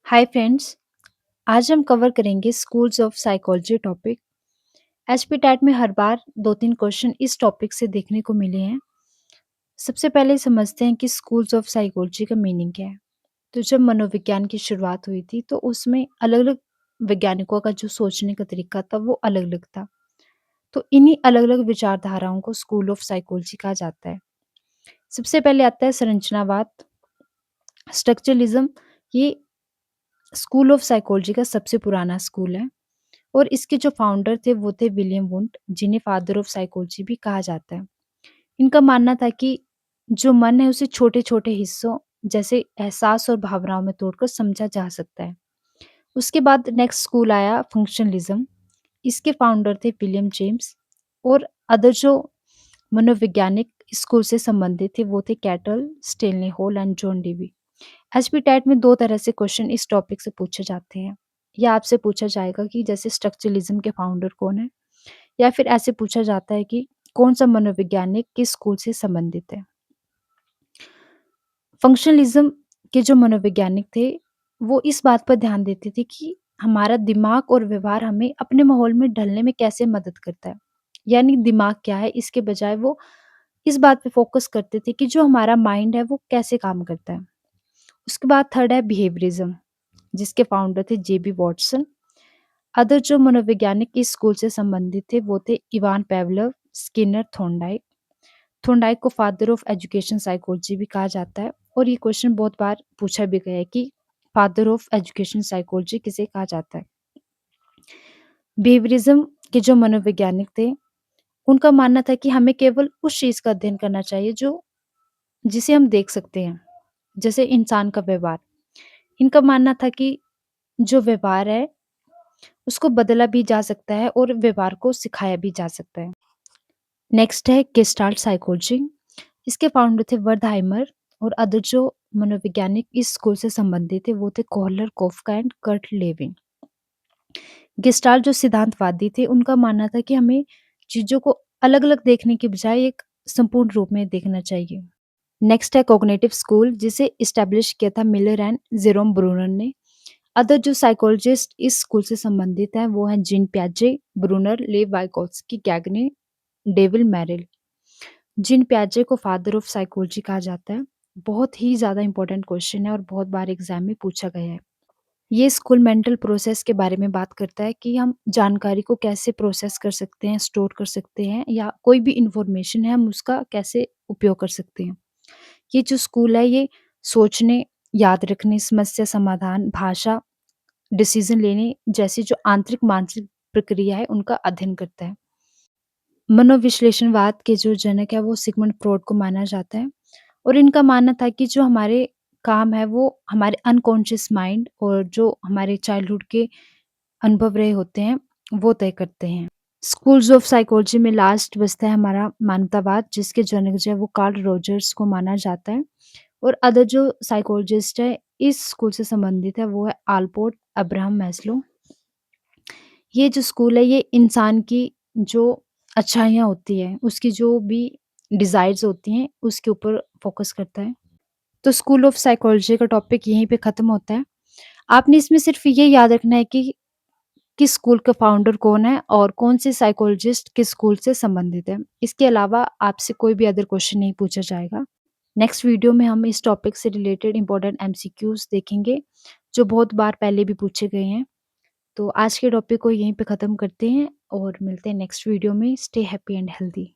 Hi friends. आज हम cover करेंगे स्कूल्स ऑफ साइकोलॉजी टॉपिक। एचपीटैट में हर बार 2-3 क्वेश्चन इस टॉपिक से देखने को मिले हैं। सबसे पहले समझते हैं कि स्कूल्स ऑफ साइकोलॉजी का मीनिंग क्या है। तो जब मनोविज्ञान की शुरुआत हुई थी तो उसमें अलग-अलग वैज्ञानिकों का जो सोचने का तरीका था वो अलग-अलग था। तो इन्हीं अलग-अलग विचारधाराओं को स्कूल ऑफ साइकोलॉजी कहा जाता है। सबसे पहले आता है संरचनावाद, स्ट्रक्चरलिज्म। ये स्कूल ऑफ साइकोलॉजी का सबसे पुराना स्कूल है। और इसके जो फाउंडर थे वो थे विलियम वुंड, जिन्हें फादर ऑफ साइकोलॉजी भी कहा जाता है। इनका मानना था कि जो मन है उसे छोटे-छोटे हिस्सों जैसे एहसास और भावनाओं में तोड़कर समझा जा सकता है। उसके बाद नेक्स्ट स्कूल आया फंक्शनलिज्म। इसके फाउंडर थे विलियम जेम्स। और अदर जो मनोवैज्ञानिक स्कूल से संबंधित थे वो थे Cattell, Stanley Hall and John Dewey. HPTET में 2 तरह से क्वेश्चन इस टॉपिक से पूछे जाते हैं। या आपसे पूछा जाएगा कि जैसे स्ट्रक्चरलिज्म के फाउंडर कौन है? या फिर ऐसे पूछा जाता है कि कौन-सा मनोवैज्ञानिक किस स्कूल से संबंधित है? फंक्शनलिज्म के जो मनोवैज्ञानिक थे, वो इस बात पर ध्यान देते थे कि हमारा दिमाग और व्यवहार हमें अपने माहौल में ढलने में कैसे मदद करता है। यानी दिमाग क्या है, इसके बजाय वो इस बात पे फ़ोकस करते थे कि जो हमारा माइंड है, वो कैसे काम करता है। उसके बाद थर्ड है बिहेवियरिज़्म, जिसके फाउंडर थे जेबी वॉटसन। अदर जो मनोवैज्ञानिक इस स्कूल से संबंधित थे वो थे इवान पेवलोव, स्किनर, थॉर्नडाइक। थॉर्नडाइक को फादर ऑफ एजुकेशन साइकोलॉजी भी कहा जाता है। और ये क्वेश्चन बहुत बार पूछा भी गया है कि फादर ऑफ एजुकेशन साइकोलॉजी किसे कहा जाता है। बिहेवियरिज्म के जो मनोवैज्ञानिक थे उनका मानना था कि हमें केवल उस चीज का अध्ययन करना चाहिए जो जिसे हम देख सकते हैं, जैसे इंसान का व्यवहार। इनका मानना था कि जो व्यवहार है उसको बदला भी जा सकता है और व्यवहार को सिखाया भी जा सकता है। नेक्स्ट है गेस्टाल्ट साइकोलॉजी। इसके फाउंडर थे वर्दहाइमर। और अदर जो मनोवैज्ञानिक इस स्कूल से संबंधित थे वो थे Kohler, Koffka and Kurt Lewin. Gestalt जो सिद्धांतवादी थे उनका मानना था कि हमें चीजों को अलग अलग देखने के बजाय एक संपूर्ण रूप में देखना चाहिए। नेक्स्ट है कॉग्निटिव स्कूल, जिसे इस्टेब्लिश किया था मिलर एंड जेरोम ब्रूनर ने। अदर जो साइकोलॉजिस्ट इस स्कूल से संबंधित हैं वो हैं जीन प्याजे, ब्रूनर, लेव वाइकोत्स्की, गैगने, डेविल मैरिल। जीन प्याजे को फादर ऑफ साइकोलॉजी कहा जाता है। बहुत ही ज़्यादा इंपॉर्टेंट क्वेश्चन है और बहुत बार एग्जाम में पूछा गया है। ये स्कूल मेंटल प्रोसेस के बारे में बात करता है कि हम जानकारी को कैसे प्रोसेस कर सकते हैं, स्टोर कर सकते हैं, या कोई भी इंफॉर्मेशन है हम उसका कैसे उपयोग कर सकते हैं। ये जो स्कूल है ये सोचने, याद रखने, समस्या समाधान, भाषा, डिसीजन लेने जैसी जो आंतरिक मानसिक प्रक्रिया है उनका अध्ययन करता है। मनोविश्लेषणवाद के जो जनक है वो सिगमंड फ्रॉड को माना जाता है। और इनका मानना था कि जो हमारे काम है वो हमारे अनकॉन्शियस माइंड और जो हमारे चाइल्डहुड के अनुभव रहे होते हैं वो तय करते हैं। स्कूल्स ऑफ साइकोलॉजी में लास्ट बचता है हमारा मानवतावाद, जिसके जनक जो है वो कार्ल रोजर्स को माना जाता है। और अदर जो साइकोलॉजिस्ट है इस स्कूल से संबंधित है वो है आल्पोर्ट, अब्राहम मैस्लो। ये जो स्कूल है ये इंसान की जो अच्छाइयाँ होती हैं, उसकी जो भी डिज़ायर्स होती हैं, उसके ऊपर फ़ोकस करता है। तो स्कूल ऑफ साइकोलॉजी का टॉपिक यहीं पे ख़त्म होता है। आपने इसमें सिर्फ़ ये याद रखना है कि किस स्कूल का फाउंडर कौन है और कौन से साइकोलॉजिस्ट किस स्कूल से संबंधित है। इसके अलावा आपसे कोई भी अदर क्वेश्चन नहीं पूछा जाएगा। नेक्स्ट वीडियो में हम इस टॉपिक से रिलेटेड इम्पोर्टेंट एमसीक्यूज़ देखेंगे, जो बहुत बार पहले भी पूछे गए हैं। तो आज के टॉपिक को यहीं पे ख़त्म करते हैं और मिलते हैं नेक्स्ट वीडियो में। Stay happy and healthy.